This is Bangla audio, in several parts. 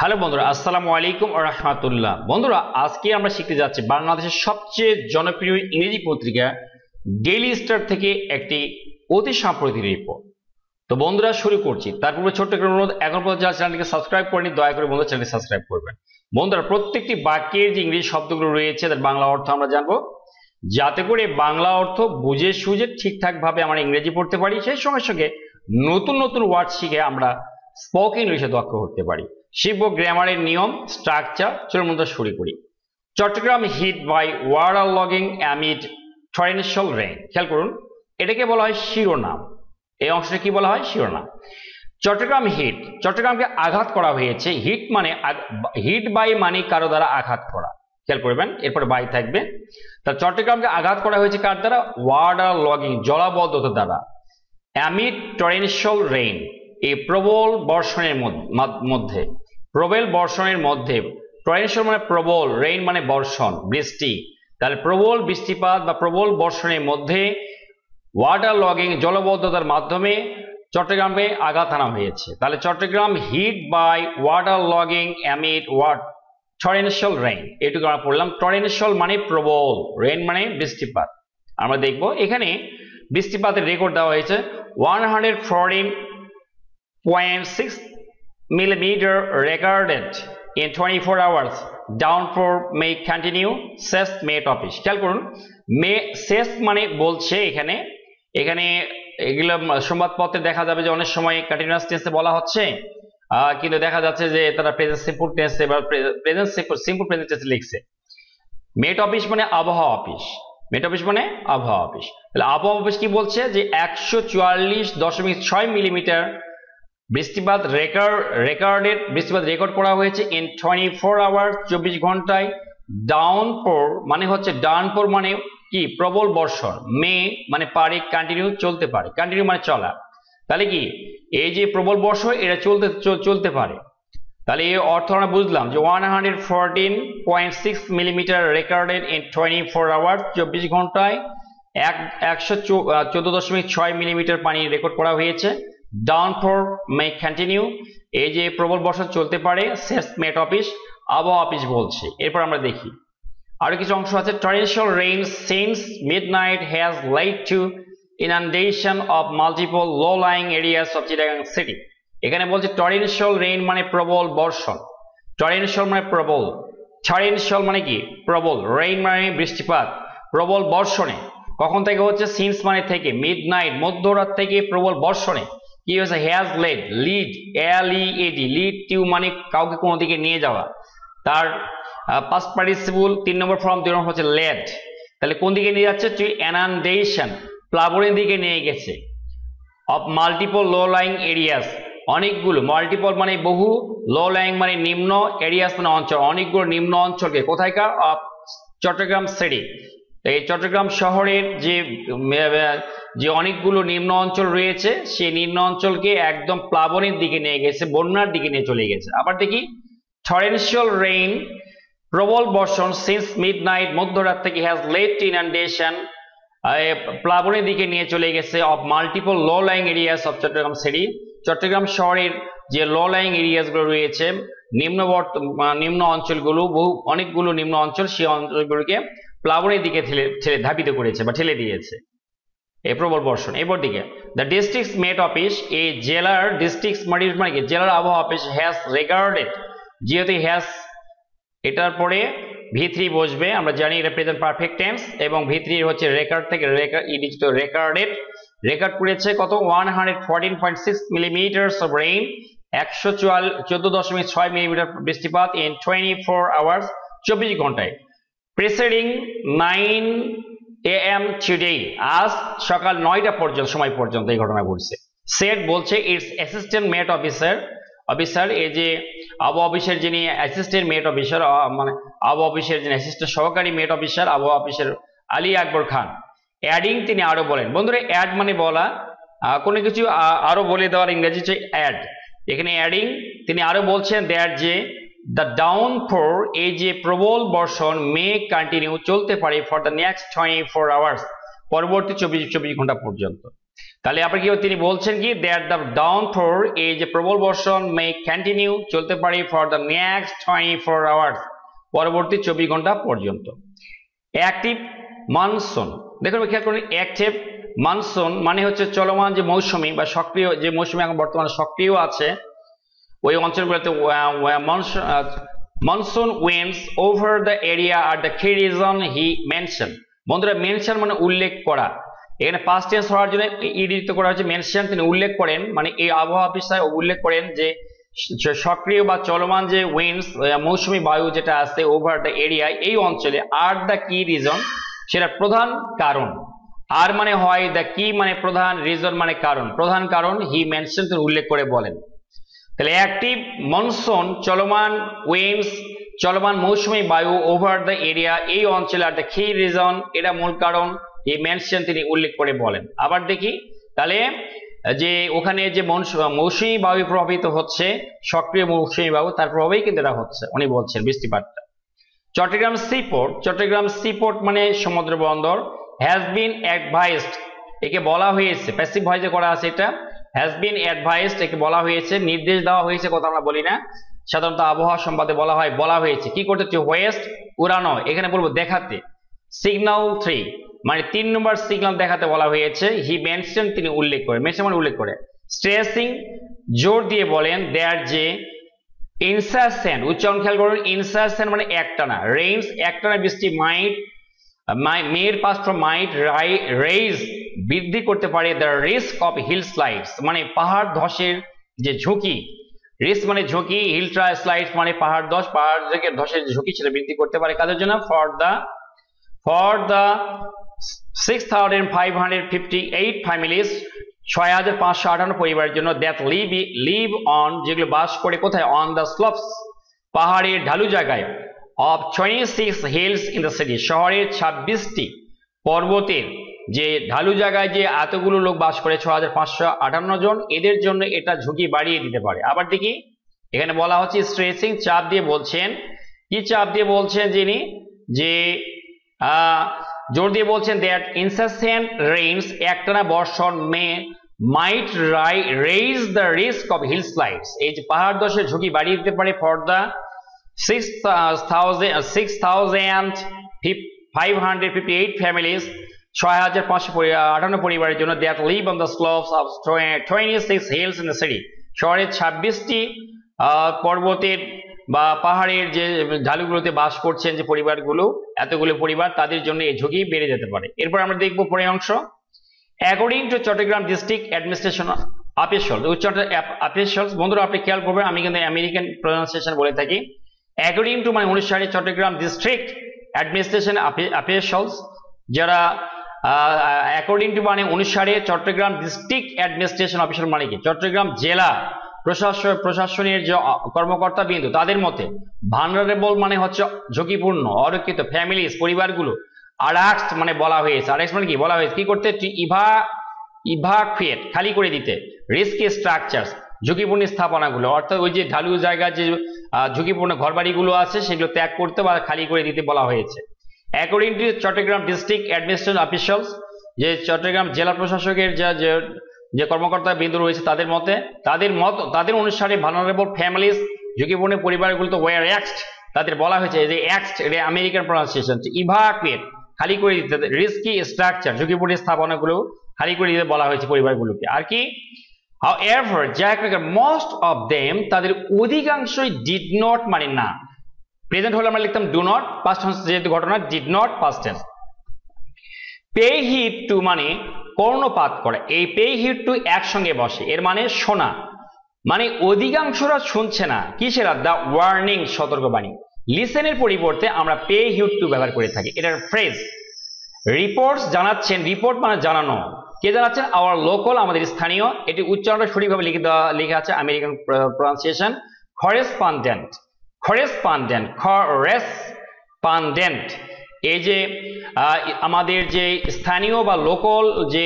হ্যালো বন্ধুরা, আসসালামু আলাইকুম ওয়া রাহমাতুল্লাহ। বন্ধুরা, আজকে আমরা শিখতে যাচ্ছি বাংলাদেশের সবচেয়ে জনপ্রিয় ইংরেজি পত্রিকা ডেইলি স্টার থেকে একটি অতি সাম্প্রতিক রিপোর্ট। তো বন্ধুরা, শুরু করছি। তার পূর্বে ছোট্ট একটা অনুরোধ, এখন পর্যন্ত যারা চ্যানেলটিকে সাবস্ক্রাইব করেনি দয়া করে বন্ধুরা চ্যানেলটি সাবস্ক্রাইব করবেন। বন্ধুরা, প্রত্যেকটি বাক্যের যে ইংরেজি শব্দগুলো রয়েছে তার বাংলা অর্থ আমরা জানবো, যাতে করে বাংলা অর্থ বুঝে সুঝে ঠিকঠাক ভাবে আমরা ইংরেজি পড়তে পারি, সেই সঙ্গে সঙ্গে নতুন নতুন ওয়ার্ড শিখে আমরা স্পোকেন ইংলিশে দক্ষ হতে পারি। শিখব গ্রামারের নিয়ম, স্ট্রাকচার। চলুন বন্ধুরা শুরু করি। Chattogram hit by water logging amid torrential rain. খেয়াল করুন, এটাকে বলা হয় শিরোনাম। এই অংশটা কি বলা হয়? শিরোনাম। চট্টগ্রাম হিট, চট্টগ্রামকে আঘাত করা হয়েছে। হিট মানে হিট বাই মানে কারো দ্বারা আঘাত করা। খেয়াল করবেন, এরপরে বাই থাকবে। তা চট্টগ্রামকে আঘাত করা হয়েছে কার দ্বারা? ওয়াটার লগিং, জলাবদ্ধতা দ্বারা। অ্যামিড টরেন্সিয়াল রেইন, এই প্রবল বর্ষণের মধ্যে, প্রবল বর্ষণের মধ্যে। টরেন্সিয়াল মানে প্রবল, রেইন মানে বর্ষণ, বৃষ্টি। তাহলে প্রবল বৃষ্টিপাত বা প্রবল বর্ষণের মধ্যে ওয়াটার লগিং, জলবদ্ধতার মাধ্যমে চট্টগ্রামে আঘাত আনা হয়েছে। তাহলে Chattogram hit by water logging amid torrential rain, এটুকু আমরা পড়লাম। টরেন্সিয়াল মানে প্রবল, রেইন মানে বৃষ্টিপাত। আমরা দেখব এখানে বৃষ্টিপাতের রেকর্ড দেওয়া হয়েছে 114.6 millimeter recorded in 24 hours. Downpour may continue, says Met Office. খেয়াল করুন, says মানে বলছে। এখানে এগুলো সংবাদপত্রে দেখা যাবে যে অনেক সময় কন্টিনিউয়াস টেন্সে বলা হচ্ছে, কিন্তু দেখা যাচ্ছে যে তারা প্রেজেন্ট সিম্পল টেন্সে বা প্রেজেন্ট সিম্পল প্রেজেন্ট টেন্সে লিখছে। মেট অফিস মানে আবহাওয়া অফিস। মেট অফিস মানে আবহাওয়া অফিস। তাহলে আবহাওয়া অফিস কি বলছে? যে 144.6 মিলিমিটার বৃষ্টিপাত রেকর্ড করা হয়েছে ইন 24 আওয়ার্স, 24 ঘন্টায়। ডাউনপোর মানে হচ্ছে, ডাউনপোর মানে কি? প্রবল বর্ষণ। মে মানে পারে, কন্টিনিউ চলতে পারে, কন্টিনিউ মানে চলা। তাহলে কি এই যে প্রবল বর্ষণ এটা চলতে পারে। তাহলে এই অর্থ আমরা বুঝলাম যে 114.6 মিলিমিটার রেকর্ডেড ইন 24 আওয়ার্স, 24 ঘন্টায় 114.6 মিলিমিটার পানি রেকর্ড করা হয়েছে। ডাউনপোর মে কন্টিনিউ, এই যে প্রবল বর্ষণ চলতে পারে, সেস মেট অফিস, আবহাওয়া অফিস বলছে। এরপর আমরা দেখি আরো কিছু অংশ আছে। Torrential rain since midnight has led to inundation of multiple low lying areas of Chittagong city. এখানে বলছে টরেন্সিয়াল রেইন মানে প্রবল বর্ষণ। টরেন্সিয়াল মানে প্রবল, টরেন্সিয়াল মানে কি? প্রবল। রেইন মানে বৃষ্টিপাত। প্রবল বর্ষণে কখন থেকে হচ্ছে? সিন্স মানে থেকে, মিডনাইট মধ্যরাত থেকে প্রবল বর্ষণে কি হয়েছে? Has led, lead, LEAD, lead to মানে কাউকে কোনো দিকে নিয়ে যাওয়া। তার পাস্ট পার্টিসিপল 3 নম্বর ফর্ম, 2 নম্বর হচ্ছে লেড। তাহলে কোন দিকে নিয়ে যাচ্ছে? টু ইনান্ডেশন, প্লাবনের দিকে নিয়ে গেছে। Of multiple low lying areas, অনেকগুলো, মাল্টিপল মানে বহু, লো লাইং মানে নিম্ন, এরিয়াস মানে অঞ্চল, অনেকগুলো নিম্ন অঞ্চলকে। কোথায়কার? অফ চট্টগ্রাম সিটি, এই চট্টগ্রাম শহরের যে অনেকগুলো নিম্ন অঞ্চল রয়েছে, সেই নিম্ন অঞ্চলকে একদম প্লাবনের দিকে নিয়ে গেছে, বন্যার দিকে নিয়ে চলে গেছে। আবার দেখি, টরেন্সিয়াল রেইন প্রবল বর্ষণ সিন্স মিডনাইট মধ্যরাত থেকে হ্যাজ লেড টু ইনান্ডেশন, প্লাবনের দিকে নিয়ে চলে গেছে। Of multiple low lying areas of Chittagong city, Chittagong শহরের যে লো লাইং এরিয়াসগুলো রয়েছে, নিম্ন অঞ্চলগুলো, অনেকগুলো নিম্ন অঞ্চল, সেই অঞ্চলগুলোকে প্লাবনের দিকে ধাবিত করেছে বা ঠেলে দিয়েছে এই প্রবল বর্ষণ। এরপর দিকে দ্য ডিস্ট্রিক্ট মেট অফিস, এই জেলার ডিস্ট্রিক্ট মানে কি? জেলার আবহাওয়া অফিস হ্যাজ রেকর্ডেড, যেহেতু হ্যাজ এটার পরে V3 বসবে, আমরা জানি এটা প্রেজেন্ট পারফেক্ট টেন্স, এবং V3 হচ্ছে রেকর্ড থেকে রেকর্ডেড, রেকর্ড করেছে কত? 114.6 মিলিমিটারস অফ রেইন, 114.6 মিলিমিটার বৃষ্টিপাত ইন 24 আওয়ার্স, 24 ঘন্টায়। প্রিসাইডিং 9 AM টুডে, আজ সকাল 9টা পর্যন্ত সময় পর্যন্ত এই ঘটনা ঘটছে। সেট বলছে ইটস অ্যাসিস্ট্যান্ট মেট অফিসার, এই যে আবহাওয়া অফিসের যিনি অ্যাসিস্ট্যান্ট মেট অফিসার, মানে আবহাওয়া অফিসের যিনি অ্যাসিস্ট্যান্ট সহকারী মেট অফিসার আবহাওয়া অফিসের আলী আকবর খান। অ্যাডিং, তিনি আরো বলেন। বন্ধুরা, অ্যাড মানে বলা, কোনো কিছু আরো বলে দেওয়ার ইংরেজি হচ্ছে অ্যাড। এখানে অ্যাডিং, তিনি আরো বলছেন দ্যাট যে দ্য ডাউনপোর, এই যে প্রবল বর্ষণ, মে কন্টিনিউ চলতে পারে ফর দ্য নেক্সট 24 আওয়ার্স, পরবর্তী 24 ঘন্টা পর্যন্ত। তাহলে আপনি কি তিনি বলছেন কি দ্যাট দ্য ডাউনপোর এই যে প্রবল বর্ষণ মে কন্টিনিউ চলতে পারে ফর দ্য নেক্সট 24 আওয়ার্স পরবর্তী 24 ঘন্টা পর্যন্ত। অ্যাক্টিভ মনসুন, দেখুন খেয়াল করুন, অ্যাক্টিভ মনসুন মানে হচ্ছে চলমান যে মৌসুমী বা সক্রিয় যে মৌসুমী এখন বর্তমানে সক্রিয় আছে ওই অঞ্চলগুলোতে monsoon winds over the area are the কি রিজন হি মেনশন। বন্ধুরা মেনশন মানে উল্লেখ করা, এখানে পাস্ট টেন্স হওয়ার জন্য ইডিত করা হচ্ছে মেনশন, তিনি উল্লেখ করেন মানে এই আবহাওয়া অফিসার উল্লেখ করেন যে সক্রিয় বা চলমান যে উইন্ডস মৌসুমী বায়ু যেটা আছে ওভার দ্য এরিয়া এই অঞ্চলে আর দ্য কি রিজন সেটা প্রধান কারণ, আর মানে হয় দ্য কি মানে প্রধান, রিজন মানে কারণ, প্রধান কারণ হি মেনশন তিনি উল্লেখ করে বলেন। তাহলে অ্যাক্টিভ মনসুন চলমান উইন্ডস চলমান মৌসুমী বায়ু ওভার দ্য এরিয়া এই অঞ্চলে আর দ্য কি রিজন এটা মূল কারণ হি মেনশন তিনি উল্লেখ করে বলেন। আবার দেখি তাহলে যে ওখানে যে মৌসুমী বায়ু প্রভাবিত হচ্ছে সক্রিয় মৌসুমী বায়ু তার প্রভাবেই কিন্তু এটা হচ্ছে উনি বলছেন বৃষ্টিপাতটা। চট্টগ্রাম সিপোর্ট, চট্টগ্রাম সিপোর্ট মানে সমুদ্র বন্দর হ্যাজ বিন অ্যাডভাইসড একে বলা হয়েছে, প্যাসিভ ভয়েসে করা আছে এটা, হ্যাজ বিন অ্যাডভাইসড একে বলা হয়েছে, নির্দেশ দেওয়া হয়েছে, কথা আমরা বলি না সাধারণত আবহাওয়া সংবাদে বলা হয়, বলা হয়েছে কি করতে, টু ওয়েস্ট উড়ানো, এখানে বলবো দেখাতে, সিগন্যাল 3 মানে 3 নম্বর সিগন্যাল দেখাতে বলা হয়েছে, হি মেনশন তিনি উল্লেখ করে, মেনশন মানে উল্লেখ করে, স্ট্রেসিং জোর দিয়ে বলেন দেয়ার যে ইনসাসেন্ট, উচ্চারণ খেয়াল করুন, ইনসাসেন্ট মানে একটানা, রেইনস একটানা বৃষ্টি, মাইট মেয়ের পাস্ট ফ্রম মাইট রেইজ বৃদ্ধি করতে পারে the risk of hill slides মানে পাহাড় ধসের যে ঝুঁকি, রিস্ক মানে ঝুঁকি, হিল স্লাইডস মানে পাহাড় ধসের ঝুঁকি সেটা বৃদ্ধি করতে পারে কাদের জন্য, ফর দ্য 6558 ফ্যামিলিজ 6558 পরিবারের জন্য দ্যাট লিভ অন যেগুলো বাস করে কোথায়, অন দ্য স্লোপস পাহাড়ের ঢালু জায়গায়, of 26 hills in the city শহরের 26টি পর্বতের যে ঢালু জায়গায় যে এতগুলো লোক বাস করে 6558 জন, এদের জন্য এটা ঝুঁকি বাড়িয়ে দিতে পারে। আবার দেখি এখানে বলা হচ্ছে স্ট্রেসিং চাপ দিয়ে বলছেন, কি চাপ দিয়ে বলছেন যিনি, যে জোর দিয়ে বলছেন দ্যাট ইনসাসেন্ট রেইনস একটানা বর্ষণ might raise the risk of hill slides এই যে পাহাড় ধসের ঝুঁকি বাড়িয়ে দিতে পারে ফর দ্য 6558 ফ্যামিলিজ 6558 পরিবারের জন্য that leave on the slopes of 26 hills in the city শহরের 26টি পর্বতের বা পাহাড়ের যে ঢালুগুলোতে বাস করছেন যে পরিবারগুলো, এতগুলো পরিবার, তাদের জন্য এই ঝুঁকি বেড়ে যেতে পারে। এরপর আমরা দেখব পরের অংশ, according to Chittagong district administration official, officials বন্ধুরা আপনি খেয়াল করবেন আমি কিন্তু আমেরিকান প্রনাউন্সিয়েশন বলে থাকি, অ্যাকর্ডিং টু মানে অনুসারে চট্টগ্রাম ডিস্ট্রিক্ট অ্যাডমিনিস্ট্রেশন অফিসিয়ালস যারা অ্যাকর্ডিং টু মানে অনুসারে চট্টগ্রাম ডিস্ট্রিক্ট অ্যাডমিনিস্ট্রেশন অফিসার মানে কি চট্টগ্রাম জেলা প্রশাসনের যে কর্মকর্তা বিন্দু তাদের মতে ভালনারেবল মানে হচ্ছে ঝুঁকিপূর্ণ অরক্ষিত ফ্যামিলিজ পরিবারগুলো, আরাক্সড মানে বলা হয়েছে, আরাক্সড মানে কি বলা হয়েছে কি করতে, ইভাকুয়েট খালি করে দিতে, রিস্কি স্ট্রাকচারস ঝুঁকিপূর্ণ স্থাপনাগুলো অর্থাৎ ওই যে ঢালু জায়গা যে ঝুঁকিপূর্ণ ঘরবাড়িগুলো আছে সেগুলো ত্যাগ করতে বা খালি করে দিতে বলা হয়েছে। According to Chittagong district administration officials যে চট্টগ্রাম জেলা প্রশাসকের যে কর্মকর্তা বিন্দু রয়েছে তাদের মতে, তাদের অনুসারে ভালনারেবল ফ্যামিলিজ ঝুঁকিপূর্ণ পরিবারগুলো তো ওয়ার অ্যাক্সড তাদের বলা হয়েছে যে অ্যাক্সড এটা আমেরিকান প্রনাউন্সিয়েশন, ইভাকুয়েট খালি করে দিতে, রিস্কি স্ট্রাকচার ঝুঁকিপূর্ণ স্থাপনাগুলো খালি করে দিতে বলা হয়েছে পরিবারগুলোকে। আর কি however most of them তাদের অধিকাংশই did not মানে না, প্রেজেন্ট হলে আমরা লিখতাম do not, past tense যেহেতু ঘটনা did not past tense, pay heed to মানে কর্ণপাত করে, এই pay heed to একসঙ্গে বসে এর মানে শোনা, মানে অধিকাংশরা শুনছে না কিসের, দা ওয়ার্নিং সতর্কবাণী, লিসেনের পরিবর্তে আমরা pay heed to ব্যবহার করে থাকি, এটার ফ্রেজ। রিপোর্টস জানাচ্ছেন, রিপোর্ট মানে জানানো, কে জানাচ্ছেন, আওয়ার লোকাল আমাদের স্থানীয়, এটি উচ্চারণটা সঠিকভাবে লেখা আছে আমেরিকান প্রনাউন্সিয়েশন, করেসপন্ডেন্ট এই যে আমাদের যে স্থানীয় বা লোকাল যে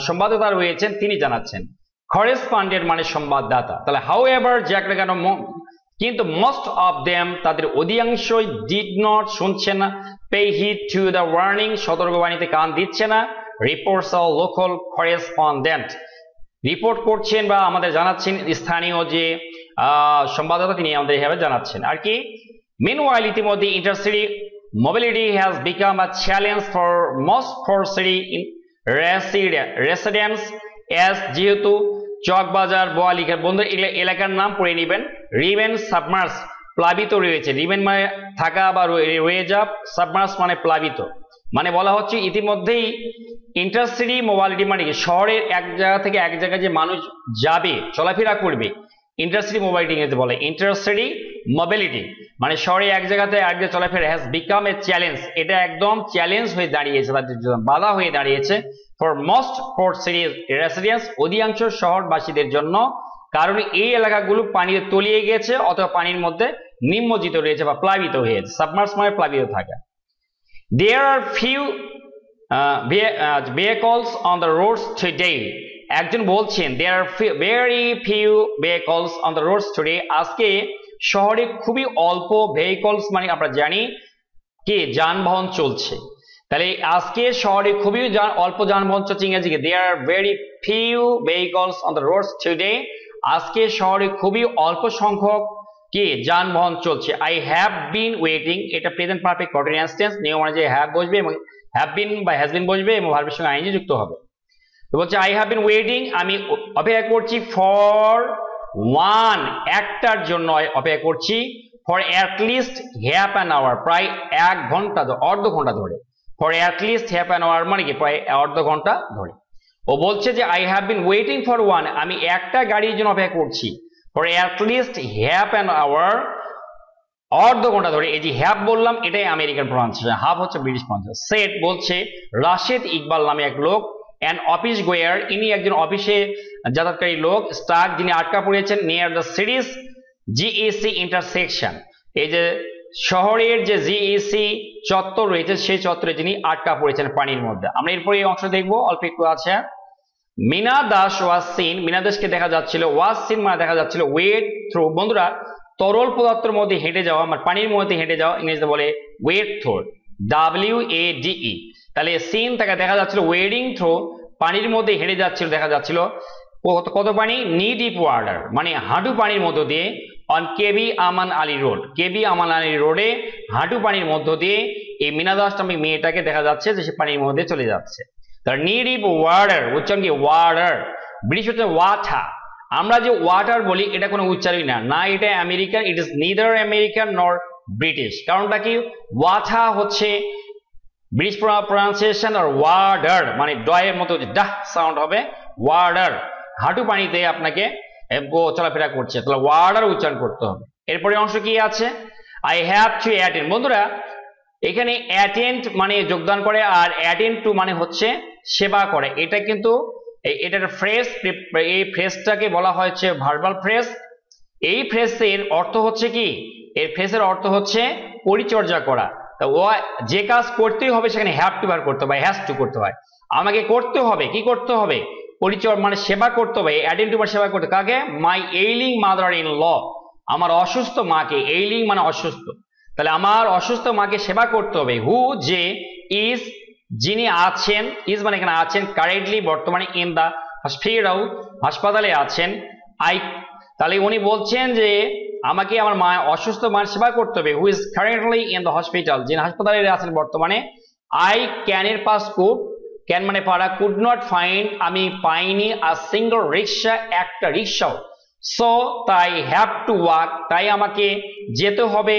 সংবাদদাতা রয়েছেন তিনি জানাচ্ছেন, করেসপন্ডেন্ট মানে সংবাদদাতা। তাহলে হাউ এভার যে একটা কেন কিন্তু মোস্ট অফ দেম তাদের অধিকাংশই ডিড নট শুনছে না, পে হিড টু দ্য ওয়ার্নিং সতর্কবাণীতে কান দিচ্ছে না, reports of local correspondent. Report করছেন বা আমাদের জানাচ্ছেন স্থানীয় যে সংবাদদাতা, তিনি আমাদের এভাবে জানাচ্ছেন আর কি। Meanwhile, ইতিমধ্যে intercity mobility has become a challenge for most core city residents as যেহেতু চকবাজার, বোয়ালিঘাট, বন্ধু এলাকার নাম পড়ে নেবেন। রিমেন সাবমার্স, প্লাবিত রয়েছে। রিমেন মানে থাকা বা রয়ে যাওয়া, সাবমার্স মানে প্লাবিত। মানে বলা হচ্ছে ইতিমধ্যেই ইন্টারসিটি মোবালিটি মানে শহরের এক জায়গা থেকে এক জায়গায় যে মানুষ যাবে, চলাফেরা করবে, ইন্টারসিটি মোবালিটি ইংরেজিতে বলে। ইন্টারসিটি মোবিলিটি মানে শহরে এক জায়গাতে এক জায়গায় চলাফেরা হ্যাজ বিকাম এ চ্যালেঞ্জ, এটা একদম চ্যালেঞ্জ হয়ে দাঁড়িয়েছে, তাদের জন্য বাধা হয়ে দাঁড়িয়েছে। For most port city residents, অধিকাংশ শহরবাসীদের জন্য, কারণ এই এলাকাগুলো পানিতে তলিয়ে গেছে অথবা পানির মধ্যে নিমজ্জিত রয়েছে বা প্লাবিত হয়েছে। সাবমার্স মানে প্লাবিত থাকা। There are few vehicles on the roads today. একজন বলছেন there are very few vehicles on the roads today. আজকে শহরে খুবই অল্প vehicles মানে আমরা জানি কি যানবাহন চলছে। তাহলে আজকে শহরে খুবই অল্প যানবাহন চলছে, ইংরেজিতে there are very few vehicles on the roads today. আজকে শহরে খুবই অল্প সংখ্যক কি যানবাহন চলছে। I have been waiting, এটা প্রেজেন্ট পারফেক্ট কন্টিনিউয়াস টেন্স, নিয়ম অনুযায়ী have বসবে এবং have been বা has been বসবে এবং ভার্বের সঙ্গে আইএনজি যুক্ত হবে। তো বলছে I have been waiting, আমি অপেক্ষা করছি for one, একটার জন্য অপেক্ষা করছি, for at least half an hour, প্রায় এক ঘন্টা, অর্ধ ঘন্টা ধরে। for at least half an hour মানে কি প্রায় অর্ধ ঘন্টা ধরে। ও বলছে যে I have been waiting for one, আমি একটা গাড়ির জন্য অপেক্ষা করছি, for at least half an hour, অর্ধ ঘন্টা ধরে। এই যে হ্যাভ বললাম এটাই আমেরিকান প্রনাউন্সিয়েশন, হাফ হচ্ছে ব্রিটিশ প্রনাউন্সিয়েশন। সেট বলছে রাশেদ ইকবাল নামে এক লোক, অ্যান অফিস গোয়ার, ইনি একজন অফিসে যাতায়াতকারী লোক, স্টাক যিনি আটকা পড়েছেন, নিয়ার দ্য সিটিজ জিইসি ইন্টারসেকশন, এই যে শহরের যে জিইসি চত্বর রয়েছে সেই চত্বরে যিনি আটকা পড়েছেন পানির মধ্যে। আমরা এরপরে এই অংশ দেখবো, অল্প একটু আছে। মিনা দাস ওয়াজ সিন, মিনা দাসকে দেখা যাচ্ছিল, ওয়াজ সিন মানে দেখা যাচ্ছিল, ওয়েড থ্রু, বন্ধুরা তরল পদার্থের মধ্যে হেঁটে যাওয়া মানে পানির মধ্যে হেঁটে যাওয়া ইংরেজিতে বলে ওয়েড থ্রু, WADE। তাহলে সিন তাকে দেখা যাচ্ছিল ওয়েডিং থ্রু, পানির মধ্যে হেঁটে যাচ্ছিল, দেখা যাচ্ছিল কত পানি, নি ডিপ ওয়াটার মানে হাঁটু পানির মধ্য দিয়ে, on KB Aman Ali road, KB Aman Ali রোডে হাঁটু পানির মধ্য দিয়ে এই মিনা দাস নামে মেয়েটাকে দেখা যাচ্ছে যে সে পানির মধ্যে চলে যাচ্ছে। তার নি ডিপ ওয়াটার, উচ্চারণ কি ওয়াটার, ব্রিটিশ হচ্ছে ওয়াটার। আমরা যে ওয়াটার বলি এটা কোনো উচ্চারণই না, না এটা American, it is neither American নর ব্রিটিশ। কারণটা কি, ওয়াটার হচ্ছে ব্রিটিশ প্রনাউন্সিয়েশন, আর ওয়াটার মানে ডয়ের মতো ডাহ সাউন্ড হবে, ওয়াটার, হাঁটু পানিতে আপনাকে চলাফেরা করছে, তাহলে ওয়াটার উচ্চারণ করতে হবে। এরপরে অংশ কি আছে, আই হ্যাভ টু অ্যাটেন্ড, বন্ধুরা এখানে অ্যাটেন্ড মানে যোগদান করে, আর অ্যাটেন্ড টু মানে হচ্ছে সেবা করে। এটা কিন্তু এটার ফ্রেজ, এই ফ্রেজটাকে বলা হয়েছে ভার্বাল ফ্রেজ। এই ফ্রেজের অর্থ হচ্ছে কি, এর ফ্রেজের অর্থ হচ্ছে পরিচর্যা করা। তা ও যে কাজ করতেই হবে সেখানে হ্যাভ টু বার করতে হবে, হ্যাজ টু করতে হয়, আমাকে করতে হবে, কি করতে হবে, পরিচর্যা মানে সেবা করতে হবে। অ্যাটেন্ড টু মানে সেবা করতে, কাকে, মাই এইলিং মাদার ইন ল, আমার অসুস্থ মাকে, এইলিং মানে অসুস্থ, তাহলে আমার অসুস্থ মাকে সেবা করতে হবে। হু যে, ইজ যিনি আছেন, ইজ মানে এখানে আছেন, কারেন্টলি বর্তমানে, ইন দা হসপিটাল হাসপাতালে আছেন, আই, তাহলে উনি বলছেন যে আমাকে আমার মা অসুস্থ মায়ের সেবা করতে হবে। Who is currently in the hospital, যিনি হাসপাতালে আছেন বর্তমানে। আই ক্যানের পাস কুড, ক্যান মানে পারা, কুড নট ফাইন্ড আমি পাইনি, আ সিঙ্গল রিক্সা একটা রিক্সাও, সো তাই হ্যাভ টু ওয়াক তাই আমাকে যেতে হবে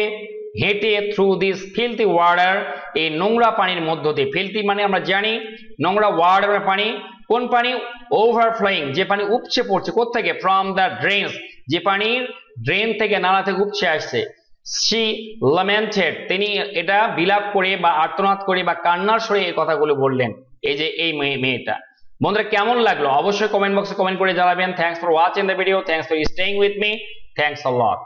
হেঁটে, থ্রু দিস ফিল্থি ওয়াটার এই নোংরা পানির মধ্য দিয়ে। ফিল্থি মানে আমরা জানি নোংরা, ওয়াটার পানি, কোন পানি, ওভারফ্লোয়িং যে পানি উপচে পড়ছে, কোত্থেকে, ফ্রম দ্য ড্রেনস যে পানির ড্রেন থেকে নালা থেকে উপচে আসছে। শি ল্যামেন্টেড তিনি এটা বিলাপ করে বা আর্তনাদ করে বা কান্নার স্বরে এই কথাগুলো বললেন, এই যে এই মেয়েটা। বন্ধুরা কেমন লাগলো অবশ্যই কমেন্ট বক্সে কমেন্ট করে জানাবেন। Thanks for watching the video, thanks for staying with me, thanks a lot.